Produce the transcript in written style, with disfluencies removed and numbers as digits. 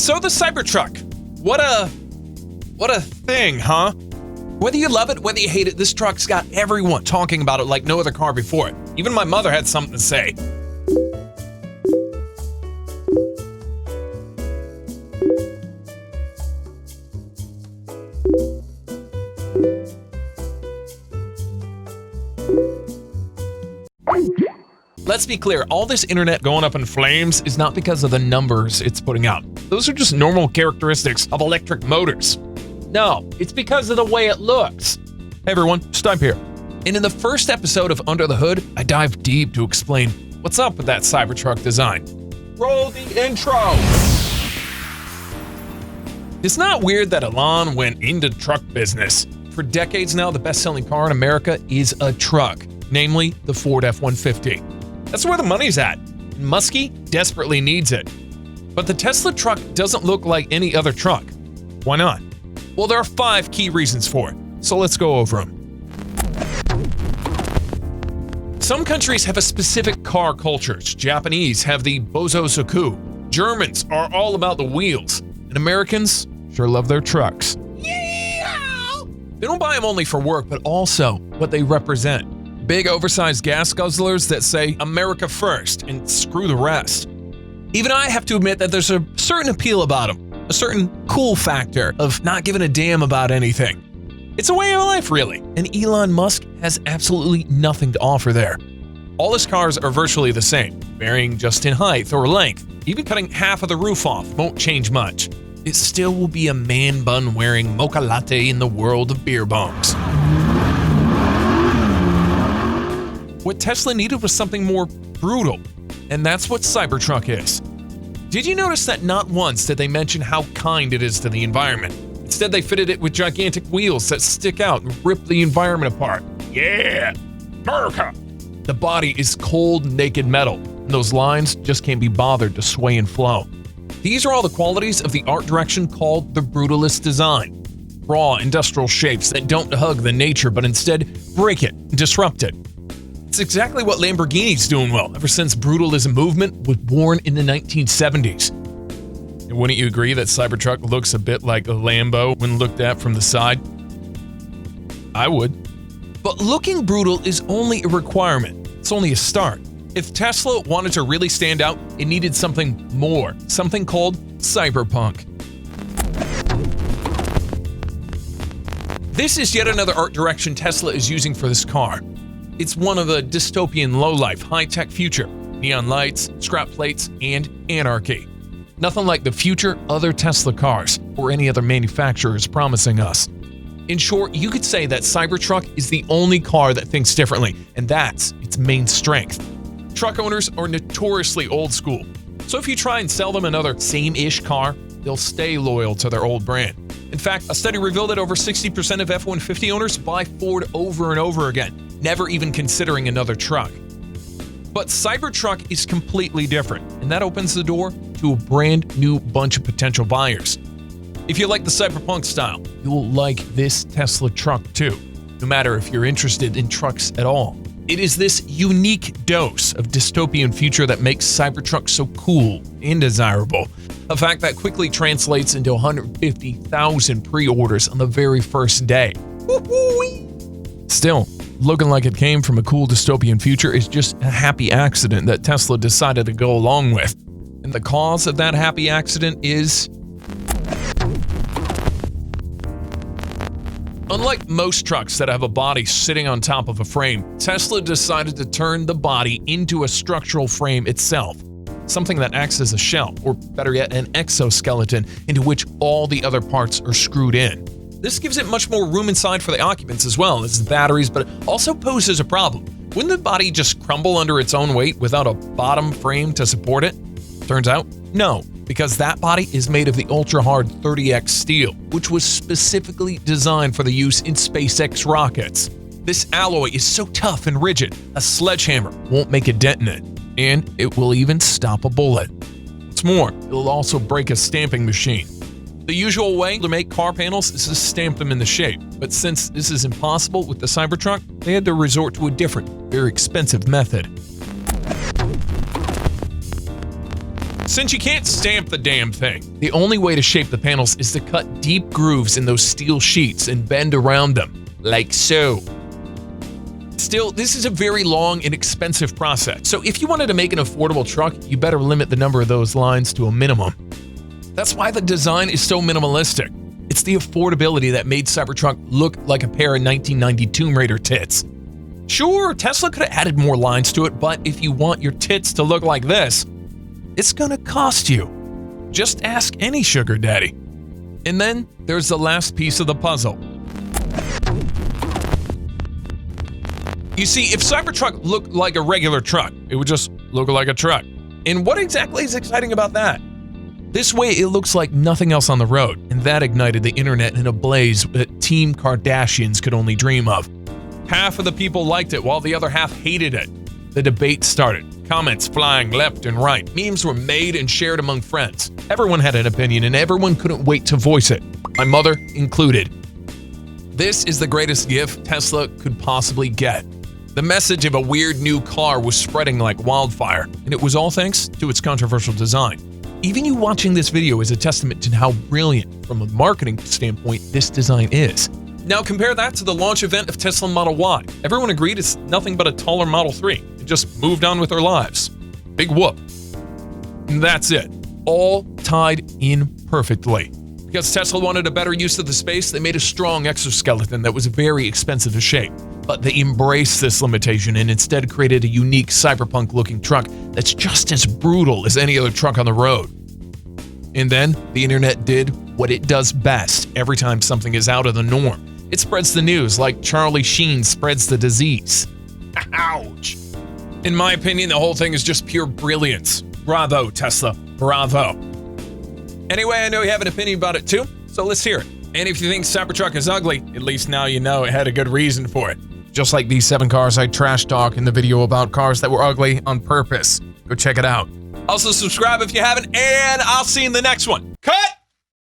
So the Cybertruck. What a thing, huh? Whether you love it, whether you hate it, this truck's got everyone talking about it like no other car before it. Even my mother had something to say. Let's be clear, all this internet going up in flames is not because of the numbers it's putting out. Those are just normal characteristics of electric motors. No, it's because of the way it looks. Hey everyone, Stipe here. And in the first episode of Under the Hood, I dive deep to explain what's up with that Cybertruck design. Roll the intro! It's not weird that Elon went into truck business. For decades now, the best-selling car in America is a truck, namely the Ford F-150. That's where the money's at. Muskie desperately needs it. But the Tesla truck doesn't look like any other truck. Why not? Well, there are 5 key reasons for it, so let's go over them. Some countries have a specific car culture. Japanese have the bozozoku. Germans are all about the wheels. And Americans sure love their trucks. Yeah! They don't buy them only for work, but also what they represent. Big oversized gas guzzlers that say America first and screw the rest. Even I have to admit that there's a certain appeal about them, a certain cool factor of not giving a damn about anything. It's a way of life, really, and Elon Musk has absolutely nothing to offer there. All his cars are virtually the same, varying just in height or length. Even cutting half of the roof off won't change much. It still will be a man bun wearing mocha latte in the world of beer bongs. What Tesla needed was something more brutal, and that's what Cybertruck is. Did you notice that not once did they mention how kind it is to the environment? Instead, they fitted it with gigantic wheels that stick out and rip the environment apart. Yeah, America! The body is cold, naked metal, and those lines just can't be bothered to sway and flow. These are all the qualities of the art direction called the Brutalist design. Raw, industrial shapes that don't hug the nature, but instead break it and disrupt it. It's exactly what Lamborghini's doing well ever since Brutalism movement was born in the 1970s. And wouldn't you agree that Cybertruck looks a bit like a Lambo when looked at from the side? I would. But looking brutal is only a requirement. It's only a start. If Tesla wanted to really stand out, it needed something more, something called Cyberpunk. This is yet another art direction Tesla is using for this car. It's one of the dystopian low-life, high-tech future. Neon lights, scrap plates, and anarchy. Nothing like the future other Tesla cars or any other manufacturer is promising us. In short, you could say that Cybertruck is the only car that thinks differently, and that's its main strength. Truck owners are notoriously old school, so if you try and sell them another same-ish car, they'll stay loyal to their old brand. In fact, a study revealed that over 60% of F-150 owners buy Ford over and over again, never even considering another truck. But Cybertruck is completely different, and that opens the door to a brand new bunch of potential buyers. If you like the Cyberpunk style, you'll like this Tesla truck too, no matter if you're interested in trucks at all. It is this unique dose of dystopian future that makes Cybertruck so cool and desirable, a fact that quickly translates into 150,000 pre-orders on the very first day. Still, looking like it came from a cool dystopian future is just a happy accident that Tesla decided to go along with. And the cause of that happy accident is... Unlike most trucks that have a body sitting on top of a frame, Tesla decided to turn the body into a structural frame itself. Something that acts as a shell, or better yet, an exoskeleton into which all the other parts are screwed in. This gives it much more room inside for the occupants as well as the batteries, but it also poses a problem. Wouldn't the body just crumble under its own weight without a bottom frame to support it? Turns out, no, because that body is made of the ultra-hard 30X steel, which was specifically designed for the use in SpaceX rockets. This alloy is so tough and rigid, a sledgehammer won't make a dent in it, and it will even stop a bullet. What's more, it'll also break a stamping machine. The usual way to make car panels is to stamp them in the shape, but since this is impossible with the Cybertruck, they had to resort to a different, very expensive method. since you can't stamp the damn thing, the only way to shape the panels is to cut deep grooves in those steel sheets and bend around them, like so. Still, this is a very long and expensive process, so if you wanted to make an affordable truck, you better limit the number of those lines to a minimum. That's why the design is so minimalistic. It's the affordability that made Cybertruck look like a pair of 1990 Tomb Raider tits. Sure, Tesla could have added more lines to it, but if you want your tits to look like this, it's gonna cost you. Just ask any sugar daddy. And then there's the last piece of the puzzle. You see, if Cybertruck looked like a regular truck, it would just look like a truck. And what exactly is exciting about that? This way, it looks like nothing else on the road, and that ignited the internet in a blaze that Team Kardashians could only dream of. Half of the people liked it, while the other half hated it. The debate started, comments flying left and right, memes were made and shared among friends. Everyone had an opinion, and everyone couldn't wait to voice it, my mother included. This is the greatest gift Tesla could possibly get. The message of a weird new car was spreading like wildfire, and it was all thanks to its controversial design. Even you watching this video is a testament to how brilliant, from a marketing standpoint, this design is. Now compare that to the launch event of Tesla Model Y. Everyone agreed it's nothing but a taller Model 3, and just moved on with their lives. Big whoop. And that's it. All tied in perfectly. Because Tesla wanted a better use of the space, they made a strong exoskeleton that was very expensive to shape. But they embraced this limitation and instead created a unique cyberpunk-looking truck that's just as brutal as any other truck on the road. And then, the internet did what it does best every time something is out of the norm. It spreads the news like Charlie Sheen spreads the disease. Ouch! In my opinion, the whole thing is just pure brilliance. Bravo, Tesla. Bravo. Anyway, I know you have an opinion about it too, so let's hear it. And if you think Cybertruck is ugly, at least now you know it had a good reason for it. Just like these 7 cars I trash talk in the video about cars that were ugly on purpose. Go check it out. Also subscribe if you haven't, and I'll see you in the next one. Cut!